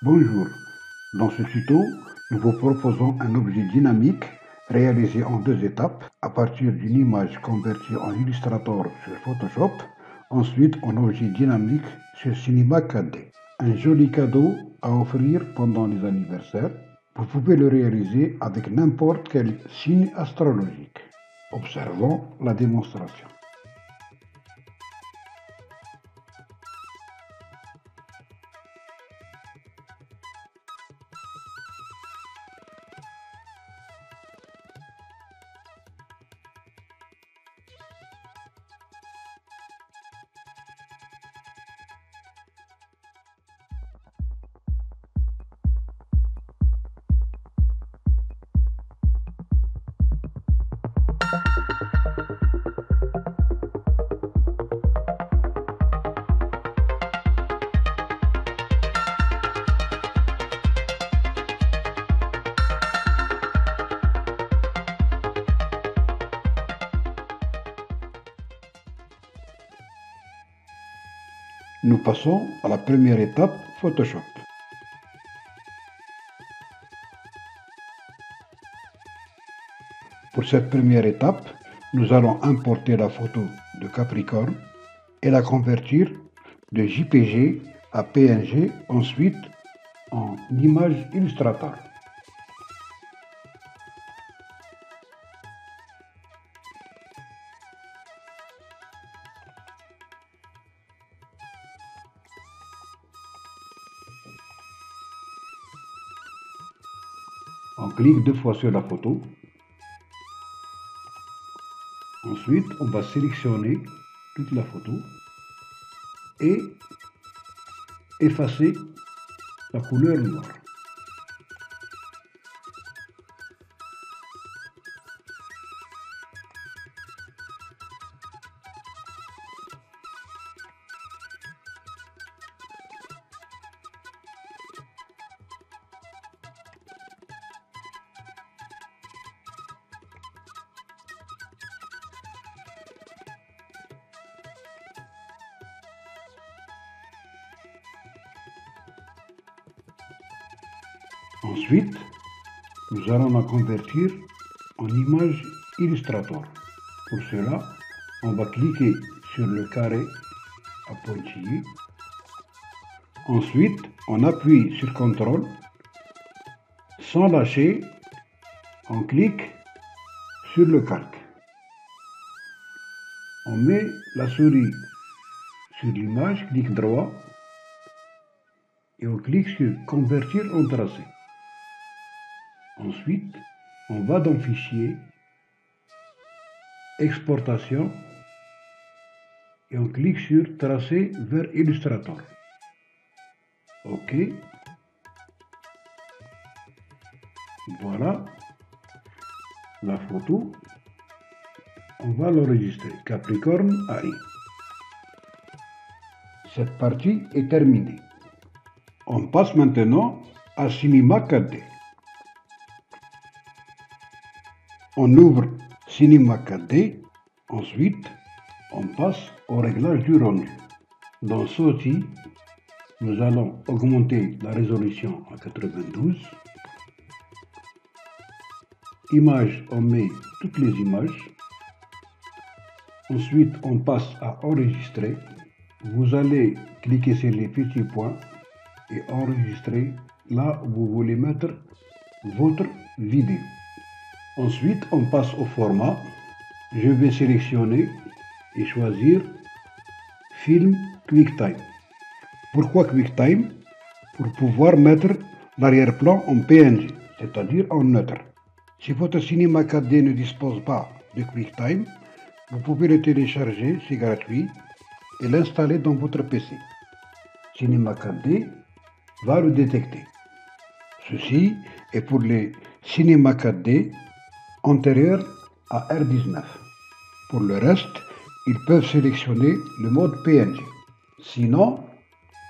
Bonjour, dans ce tuto, nous vous proposons un objet dynamique réalisé en deux étapes à partir d'une image convertie en Illustrator sur Photoshop, ensuite en objet dynamique sur Cinema 4D. Un joli cadeau à offrir pendant les anniversaires. Vous pouvez le réaliser avec n'importe quel signe astrologique. Observons la démonstration. Nous passons à la première étape, Photoshop. Pour cette première étape, nous allons importer la photo de Capricorne et la convertir de JPG à PNG, ensuite en image Illustrator. On clique deux fois sur la photo. Ensuite, on va sélectionner toute la photo et effacer la couleur noire. Ensuite, nous allons la convertir en image Illustrator. Pour cela, on va cliquer sur le carré à pointillé. Ensuite, on appuie sur CTRL. Sans lâcher, on clique sur le calque. On met la souris sur l'image, clic droit, et on clique sur Convertir en tracé. Ensuite, on va dans Fichier, Exportation, et on clique sur Tracé vers Illustrator. OK. Voilà la photo. On va l'enregistrer. Capricorne AI. Cette partie est terminée. On passe maintenant à Cinema 4D. On ouvre Cinema 4D. Ensuite, on passe au réglage du rendu. Dans ce outil, nous allons augmenter la résolution à 92. Images, on met toutes les images. Ensuite, on passe à enregistrer. Vous allez cliquer sur les petits points et enregistrer là où vous voulez mettre votre vidéo. Ensuite, on passe au format. Je vais sélectionner et choisir Film QuickTime. Pourquoi QuickTime? Pour pouvoir mettre l'arrière-plan en PNG, c'est-à-dire en neutre. Si votre Cinema 4D ne dispose pas de QuickTime, vous pouvez le télécharger, c'est gratuit, et l'installer dans votre PC. Cinema 4D va le détecter. Ceci est pour les Cinema 4D antérieurs à R19. Pour le reste, ils peuvent sélectionner le mode PNG. Sinon,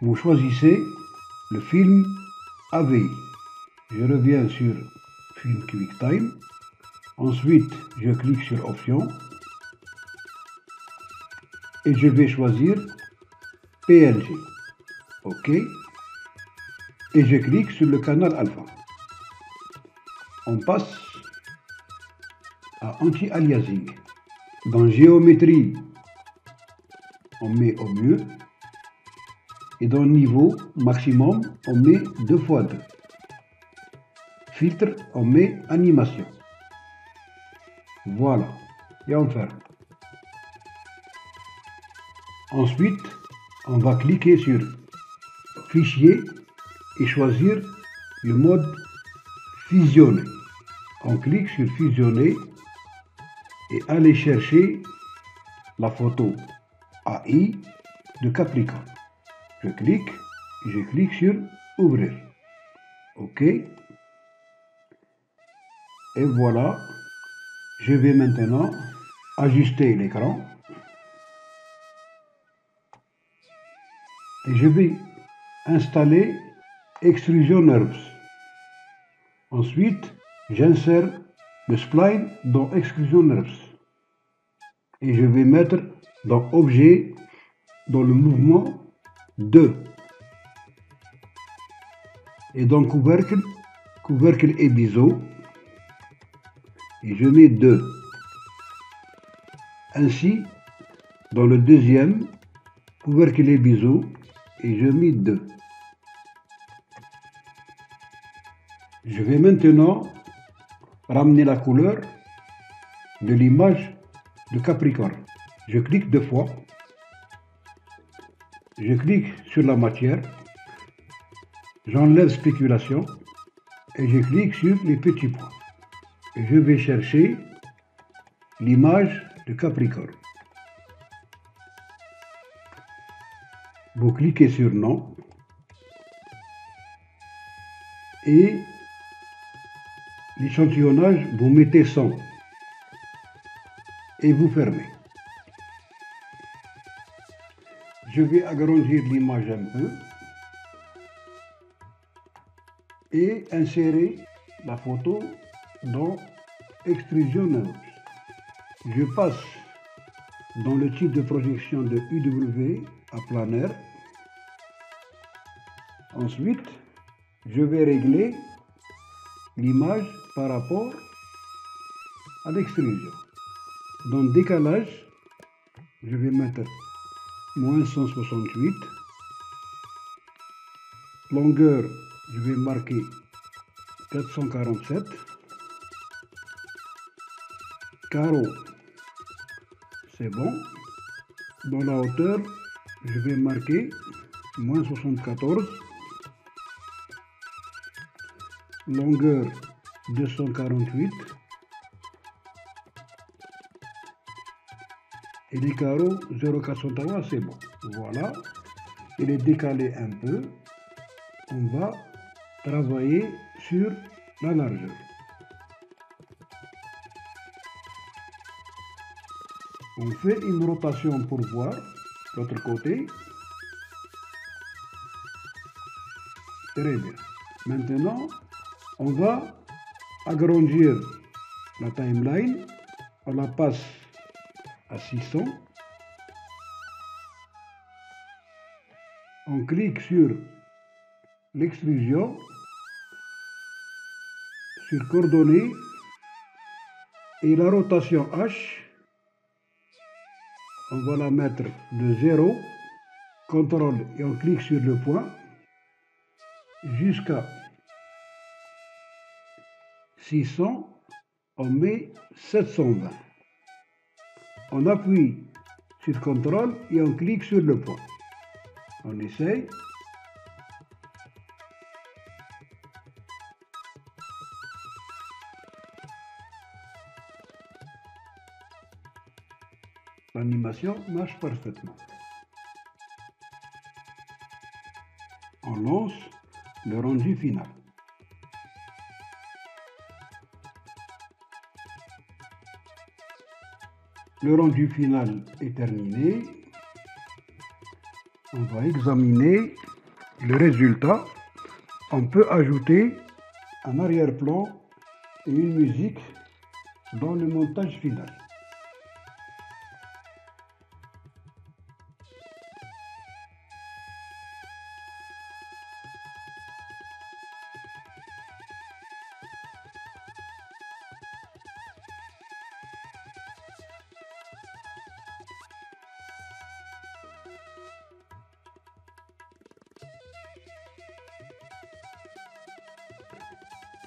vous choisissez le film AVI. Je reviens sur Film QuickTime. Ensuite, je clique sur Options. Et je vais choisir PNG. OK. et je clique sur le canal alpha. On passe à anti-aliasing. Dans géométrie, on met au mieux. Et dans niveau maximum, on met 2 fois 2. Filtre, on met animation. Voilà. Et on ferme. Ensuite, on va cliquer sur Fichier et choisir le mode Fusionner. On clique sur Fusionner et aller chercher la photo AI de Capricorne. Je clique sur Ouvrir. OK. Et voilà. Je vais maintenant ajuster l'écran. Et je vais installer Extrusion NURBS. Ensuite, j'insère le spline dans Extrusion NURBS. Et je vais mettre dans Objet, dans le mouvement 2. Et dans couvercle et biseau. Et je mets 2. Ainsi, dans le deuxième, couvercle et biseau, et je mets 2. Je vais maintenant ramener la couleur de l'image de Capricorne. Je clique 2 fois. Je clique sur la matière. J'enlève spéculation et je clique sur les petits points. Et je vais chercher l'image de Capricorne. Vous cliquez sur Non et l'échantillonnage, vous mettez 100 et vous fermez. Je vais agrandir l'image un peu et insérer la photo dans Extrusion NURBS. Je passe dans le type de projection de UW à planaire. Ensuite, je vais régler l'image par rapport à l'extrusion. Dans le décalage, je vais mettre moins 168. Longueur, je vais marquer 447. Carreau, c'est bon. Dans la hauteur, je vais marquer moins 74. Longueur 248. Et les carreaux 0,403, c'est bon. Voilà. Il est décalé un peu. On va travailler sur la largeur. On fait une rotation pour voir l'autre côté. Très bien. Maintenant, on va agrandir la timeline. On la passe à 600. On clique sur l'extrusion, sur coordonnées et la rotation H. On va la mettre de 0, contrôle et on clique sur le point jusqu'à 600, on met 720. On appuie sur contrôle et on clique sur le point. On essaye. L'animation marche parfaitement. On lance le rendu final. Le rendu final est terminé. On va examiner le résultat. On peut ajouter un arrière-plan et une musique dans le montage final.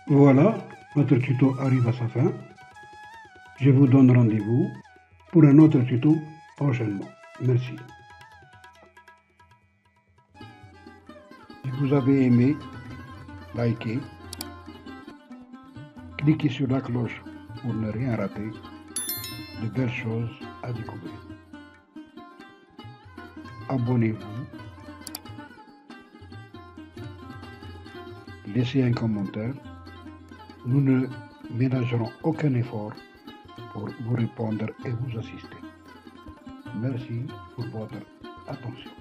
Voilà, notre tuto arrive à sa fin. Je vous donne rendez-vous pour un autre tuto prochainement. Merci. Si vous avez aimé, likez, cliquez sur la cloche pour ne rien rater. De belles choses à découvrir. Abonnez-vous, laissez un commentaire. Nous ne ménagerons aucun effort pour vous répondre et vous assister. Merci pour votre attention.